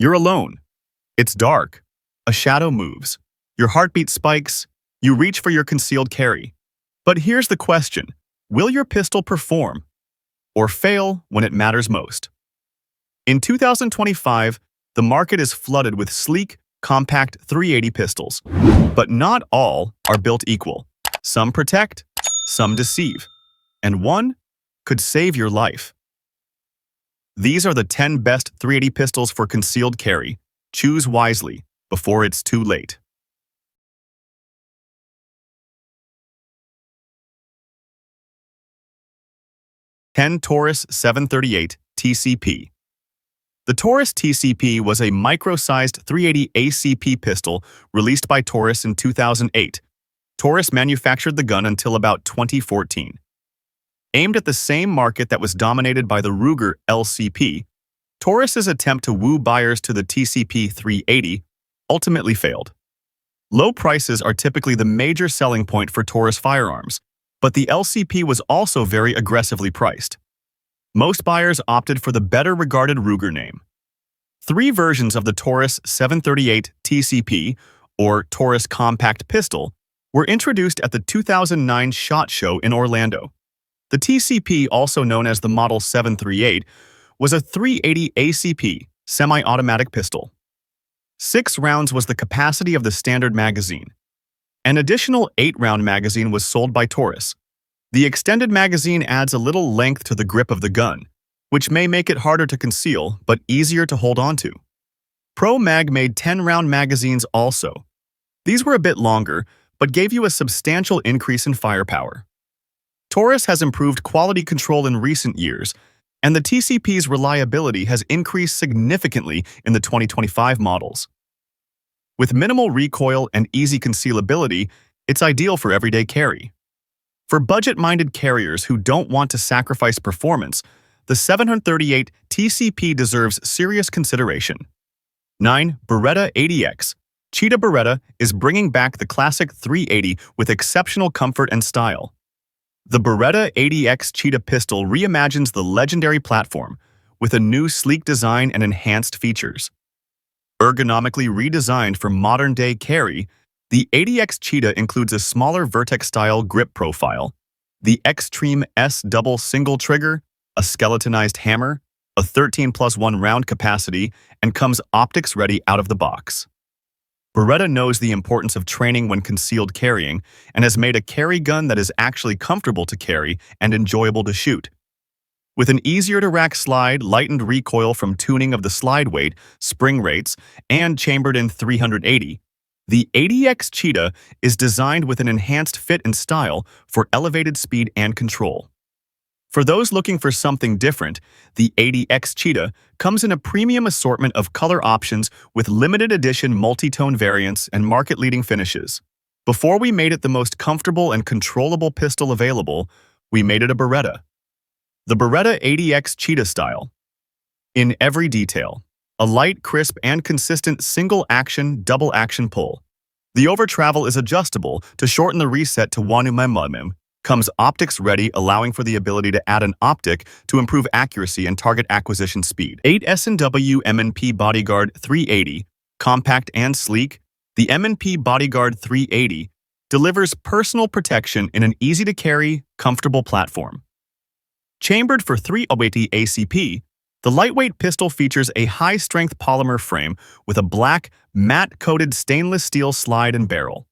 You're alone. It's dark. A shadow moves. Your heartbeat spikes. You reach for your concealed carry. But here's the question. Will your pistol perform or fail when it matters most? In 2025, the market is flooded with sleek, compact .380 pistols. But not all are built equal. Some protect, some deceive, and one could save your life. These are the 10 best .380 pistols for concealed carry. Choose wisely before it's too late. 10 Taurus 738 TCP. The Taurus TCP was a micro-sized .380 ACP pistol released by Taurus in 2008. Taurus manufactured the gun until about 2014. Aimed at the same market that was dominated by the Ruger LCP, Taurus's attempt to woo buyers to the TCP 380 ultimately failed. Low prices are typically the major selling point for Taurus firearms, but the LCP was also very aggressively priced. Most buyers opted for the better-regarded Ruger name. 3 versions of the Taurus 738 TCP, or Taurus Compact Pistol, were introduced at the 2009 SHOT Show in Orlando. The TCP, also known as the Model 738, was a .380 ACP semi-automatic pistol. 6 rounds was the capacity of the standard magazine. An additional 8-round magazine was sold by Taurus. The extended magazine adds a little length to the grip of the gun, which may make it harder to conceal but easier to hold onto. Pro Mag made 10-round magazines also. These were a bit longer, but gave you a substantial increase in firepower. Taurus has improved quality control in recent years, and the TCP's reliability has increased significantly in the 2025 models. With minimal recoil and easy concealability, it's ideal for everyday carry. For budget-minded carriers who don't want to sacrifice performance, the 738 TCP deserves serious consideration. 9. Beretta 80X. Cheetah Beretta is bringing back the classic 380 with exceptional comfort and style. The Beretta 80X Cheetah pistol reimagines the legendary platform with a new sleek design and enhanced features. Ergonomically redesigned for modern-day carry, the 80X Cheetah includes a smaller Vertex-style grip profile, the Extreme S double single trigger, a skeletonized hammer, a 13+1 round capacity, and comes optics-ready out of the box. Beretta knows the importance of training when concealed carrying and has made a carry gun that is actually comfortable to carry and enjoyable to shoot. With an easier-to-rack slide, lightened recoil from tuning of the slide weight, spring rates, and chambered in 380, the 80X Cheetah is designed with an enhanced fit and style for elevated speed and control. For those looking for something different, the 80X Cheetah comes in a premium assortment of color options with limited edition multi-tone variants and market-leading finishes. Before we made it the most comfortable and controllable pistol available, we made it a Beretta. The Beretta 80X Cheetah style. In every detail, a light, crisp, and consistent single-action, double-action pull. The over-travel is adjustable to shorten the reset to 1mm. Comes optics-ready, allowing for the ability to add an optic to improve accuracy and target acquisition speed. 8 SNW Bodyguard 380. Compact and sleek, the M&P Bodyguard 380 delivers personal protection in an easy-to-carry, comfortable platform. Chambered for .380 ACP, the lightweight pistol features a high-strength polymer frame with a black, matte-coated stainless steel slide and barrel.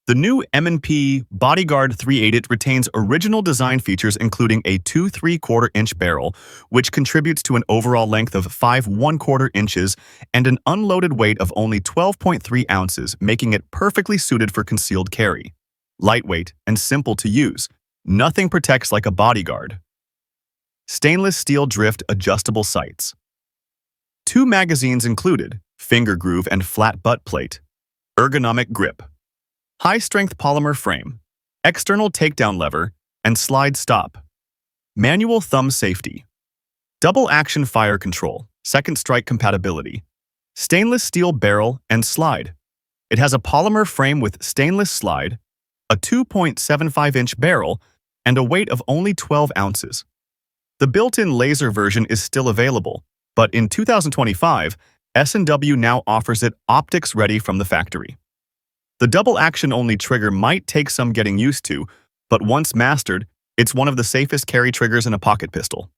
The new M&P Bodyguard 380 retains original design features including a 2 3/4-inch barrel, which contributes to an overall length of 5 1/4 inches and an unloaded weight of only 12.3 ounces, making it perfectly suited for concealed carry. Lightweight and simple to use, nothing protects like a bodyguard. Stainless steel drift adjustable sights. 2 magazines included, finger groove and flat butt plate. Ergonomic grip. High-strength polymer frame. External takedown lever and slide stop. Manual thumb safety. Double-action fire control, second strike compatibility. Stainless steel barrel and slide. It has a polymer frame with stainless slide, a 2.75-inch barrel, and a weight of only 12 ounces. The built-in laser version is still available, but in 2025, S&W now offers it optics ready from the factory. The double-action-only trigger might take some getting used to, but once mastered, it's one of the safest carry triggers in a pocket pistol.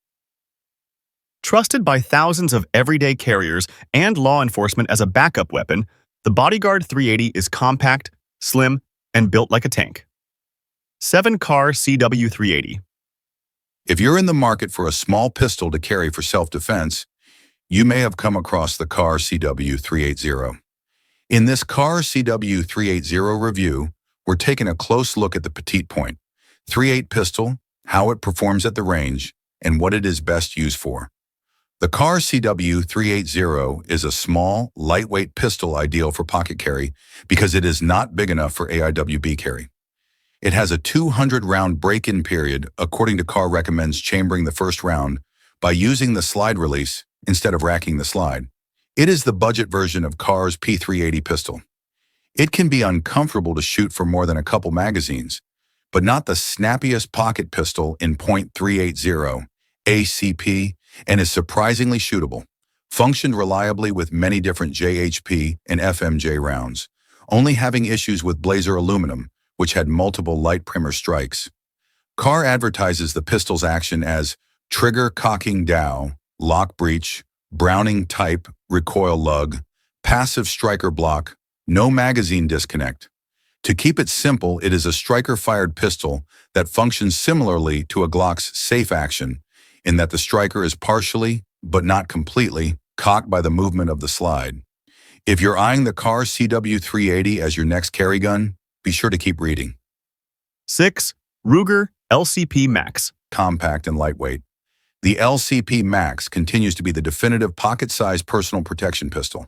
Trusted by thousands of everyday carriers and law enforcement as a backup weapon, the Bodyguard 380 is compact, slim, and built like a tank. 7 Kahr CW380. If you're in the market for a small pistol to carry for self-defense, you may have come across the Kahr CW380. In this Kahr CW380 review, we're taking a close look at the petite point, .38 pistol, how it performs at the range, and what it is best used for. The Kahr CW380 is a small, lightweight pistol ideal for pocket carry because it is not big enough for AIWB carry. It has a 200-round break-in period. According to Kahr, recommends chambering the first round by using the slide release instead of racking the slide. It is the budget version of Kahr's P380 pistol. It can be uncomfortable to shoot for more than a couple magazines, but not the snappiest pocket pistol in .380 ACP, and is surprisingly shootable. Functioned reliably with many different JHP and FMJ rounds, only having issues with Blazer aluminum, which had multiple light primer strikes. Kahr advertises the pistol's action as trigger cocking dow, lock breech, Browning type, recoil lug, passive striker block, no magazine disconnect. To keep it simple, it is a striker-fired pistol that functions similarly to a Glock's safe action, in that the striker is partially, but not completely, cocked by the movement of the slide. If you're eyeing the Kahr CW380 as your next carry gun, be sure to keep reading. 6. Ruger LCP Max. Compact and lightweight. The LCP Max continues to be the definitive pocket-sized personal protection pistol.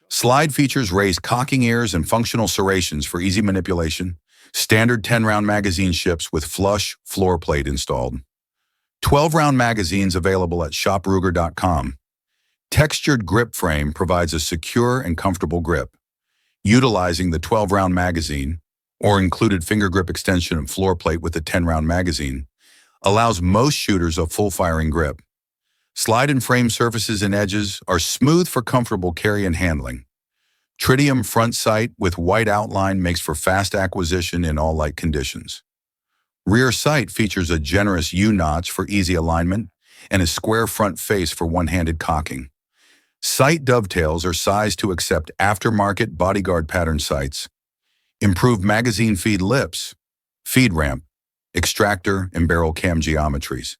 Slide features raised cocking ears and functional serrations for easy manipulation. Standard 10-round magazine ships with flush floor plate installed. 12-round magazines available at shopruger.com. Textured grip frame provides a secure and comfortable grip. Utilizing the 12-round magazine, or included finger grip extension and floor plate with the 10-round magazine, allows most shooters a full-firing grip. Slide and frame surfaces and edges are smooth for comfortable carry and handling. Tritium front sight with white outline makes for fast acquisition in all light conditions. Rear sight features a generous U-notch for easy alignment and a square front face for one-handed cocking. Sight dovetails are sized to accept aftermarket Bodyguard pattern sights. Improved magazine feed lips, feed ramp, extractor, and barrel cam geometries.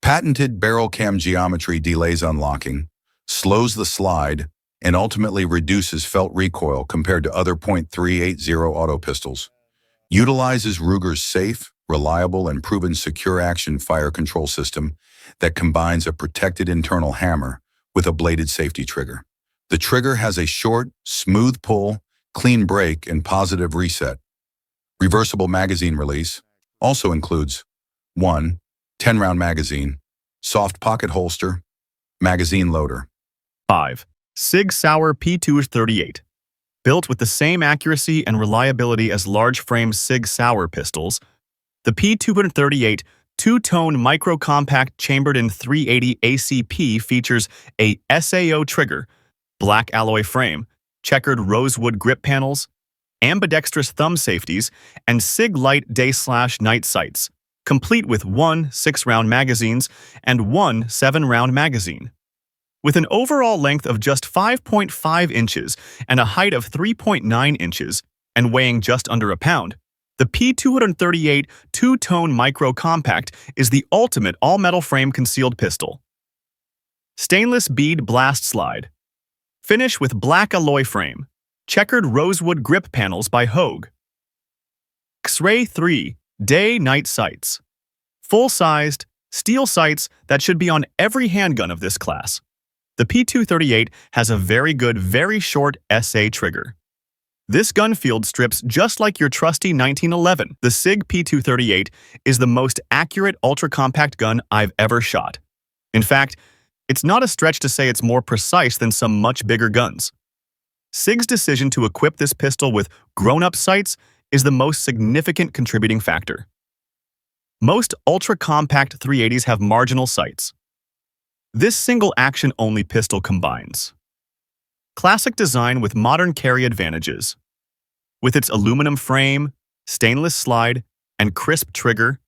Patented barrel cam geometry delays unlocking, slows the slide, and ultimately reduces felt recoil compared to other .380 auto pistols. Utilizes Ruger's safe, reliable, and proven secure action fire control system that combines a protected internal hammer with a bladed safety trigger. The trigger has a short, smooth pull, clean break, and positive reset. Reversible magazine release also includes 1 10-round magazine, soft pocket holster, magazine loader. 5. SIG Sauer P238. Built with the same accuracy and reliability as large-frame SIG Sauer pistols, the P238 two-tone micro-compact chambered in .380 ACP features a SAO trigger, black alloy frame, checkered rosewood grip panels, ambidextrous thumb safeties, and SIG Light day/night sights, complete with 1 6-round magazines and 1 7-round magazine. With an overall length of just 5.5 inches and a height of 3.9 inches, and weighing just under a pound, the P238 two-tone micro-compact is the ultimate all-metal frame concealed pistol. Stainless bead blast slide. Finish with black alloy frame. Checkered rosewood grip panels by Hogue. X-ray 3 day-night sights. Full-sized, steel sights that should be on every handgun of this class. The P238 has a very good, very short SA trigger. This gun field strips just like your trusty 1911. The SIG P238 is the most accurate ultra-compact gun I've ever shot. In fact, it's not a stretch to say it's more precise than some much bigger guns. SIG's decision to equip this pistol with grown-up sights is the most significant contributing factor. Most ultra-compact .380s have marginal sights. This single action-only pistol combines Classic design with modern carry advantages. With its aluminum frame, stainless slide, and crisp trigger,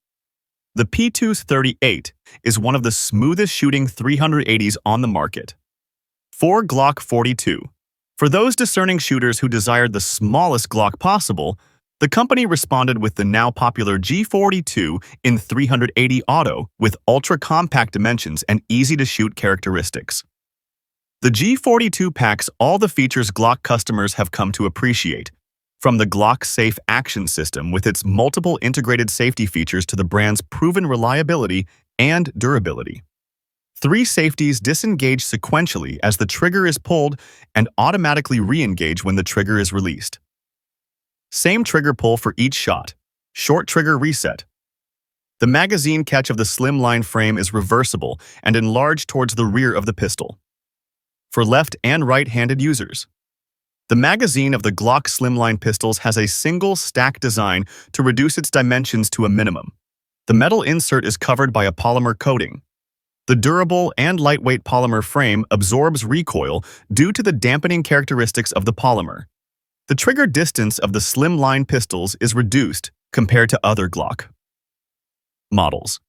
the P238 is one of the smoothest shooting 380s on the market. For Glock 42. For those discerning shooters who desired the smallest Glock possible, the company responded with the now popular G42 in 380 Auto with ultra-compact dimensions and easy-to-shoot characteristics. The G42 packs all the features Glock customers have come to appreciate, from the Glock Safe Action System with its multiple integrated safety features to the brand's proven reliability and durability. 3 safeties disengage sequentially as the trigger is pulled and automatically re-engage when the trigger is released. Same trigger pull for each shot. Short trigger reset. The magazine catch of the slimline frame is reversible and enlarged towards the rear of the pistol. For left and right-handed users, the magazine of the Glock slimline pistols has a single stack design to reduce its dimensions to a minimum. The metal insert is covered by a polymer coating. The durable and lightweight polymer frame absorbs recoil due to the dampening characteristics of the polymer. The trigger distance of the slimline pistols is reduced compared to other Glock models.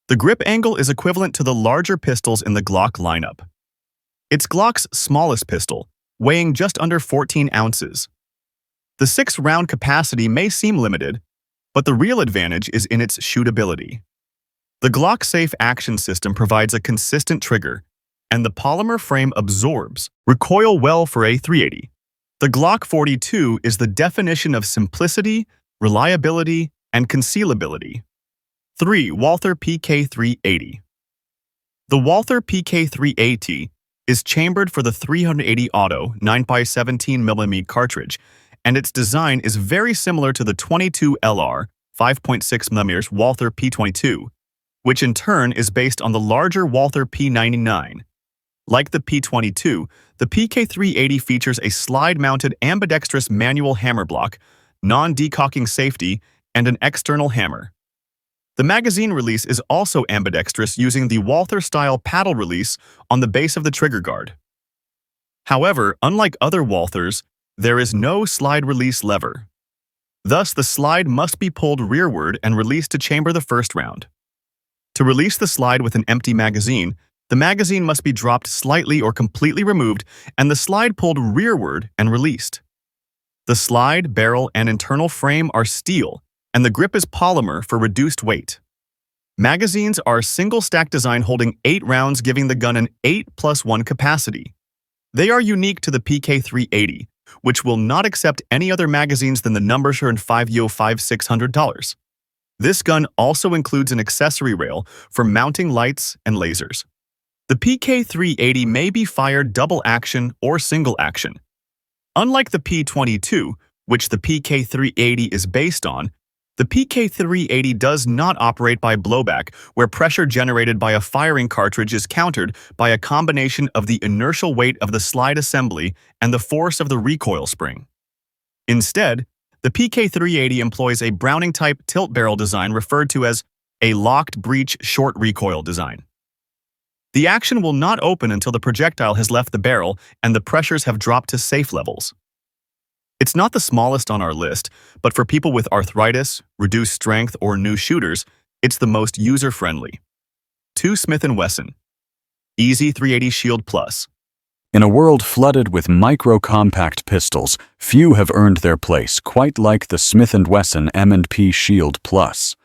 The grip angle is equivalent to the larger pistols in the Glock lineup. It's Glock's smallest pistol, weighing just under 14 ounces. The 6-round capacity may seem limited, but the real advantage is in its shootability. The Glock Safe Action System provides a consistent trigger, and the polymer frame absorbs recoil well for a 380. The Glock 42 is the definition of simplicity, reliability, and concealability. 3. Walther PK380. The Walther PK380 is chambered for the 380 Auto 9x17mm cartridge, and its design is very similar to the 22 LR 5.6mm Walther P22, which in turn is based on the larger Walther P99. Like the P22, the PK380 features a slide-mounted ambidextrous manual hammer block, non-decocking safety, and an external hammer. The magazine release is also ambidextrous using the Walther-style paddle release on the base of the trigger guard. However, unlike other Walthers, there is no slide release lever. Thus, the slide must be pulled rearward and released to chamber the first round. To release the slide with an empty magazine, the magazine must be dropped slightly or completely removed and the slide pulled rearward and released. The slide, barrel, and internal frame are steel, and the grip is polymer for reduced weight. Magazines are single-stack design holding 8 rounds, giving the gun an 8+1 capacity. They are unique to the PK380, which will not accept any other magazines than the Numbershire and 5.5600. This gun also includes an accessory rail for mounting lights and lasers. The PK380 may be fired double action or single action. Unlike the P22, which the PK380 is based on, the PK380 does not operate by blowback, where pressure generated by a firing cartridge is countered by a combination of the inertial weight of the slide assembly and the force of the recoil spring. Instead, the PK380 employs a Browning-type tilt barrel design referred to as a locked breech short recoil design. The action will not open until the projectile has left the barrel and the pressures have dropped to safe levels. It's not the smallest on our list, but for people with arthritis, reduced strength, or new shooters, it's the most user-friendly. 2. Smith Wesson Easy 380 Shield Plus. In a world flooded with micro-compact pistols, few have earned their place quite like the Smith & Wesson M&P Shield Plus.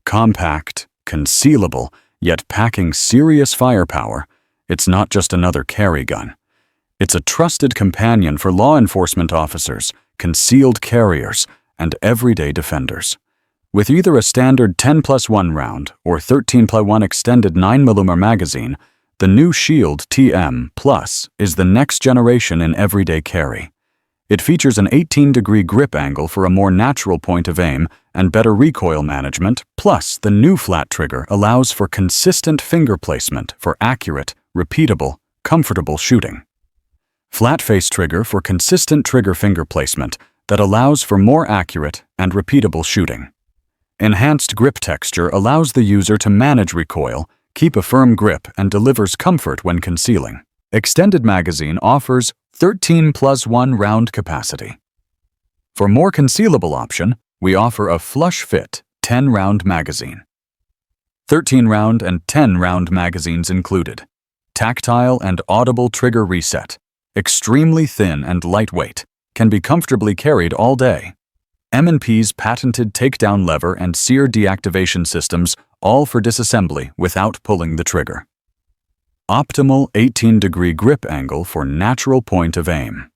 Compact, concealable, yet packing serious firepower, it's not just another carry gun. It's a trusted companion for law enforcement officers, concealed carriers, and everyday defenders. With either a standard 10+1 round or 13+1 extended 9mm magazine, the new Shield TM Plus is the next generation in everyday carry. It features an 18-degree grip angle for a more natural point of aim and better recoil management, plus the new flat trigger allows for consistent finger placement for accurate, repeatable, comfortable shooting. Flat face trigger for consistent trigger finger placement that allows for more accurate and repeatable shooting. Enhanced grip texture allows the user to manage recoil, keep a firm grip, and delivers comfort when concealing. Extended magazine offers 13+1 round capacity. For more concealable option, we offer a flush fit 10-round magazine. 13-round and 10-round magazines included. Tactile and audible trigger reset. Extremely thin and lightweight. Can be comfortably carried all day. M&P's patented takedown lever and sear deactivation systems, all for disassembly without pulling the trigger. Optimal 18-degree grip angle for natural point of aim.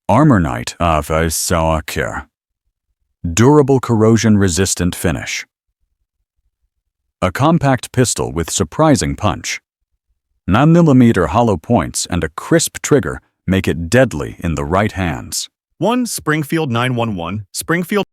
Armor Night of SIG Sauer. Durable corrosion-resistant finish. A compact pistol with surprising punch. 9mm hollow points and a crisp trigger make it deadly in the right hands. 1 Springfield 911, Springfield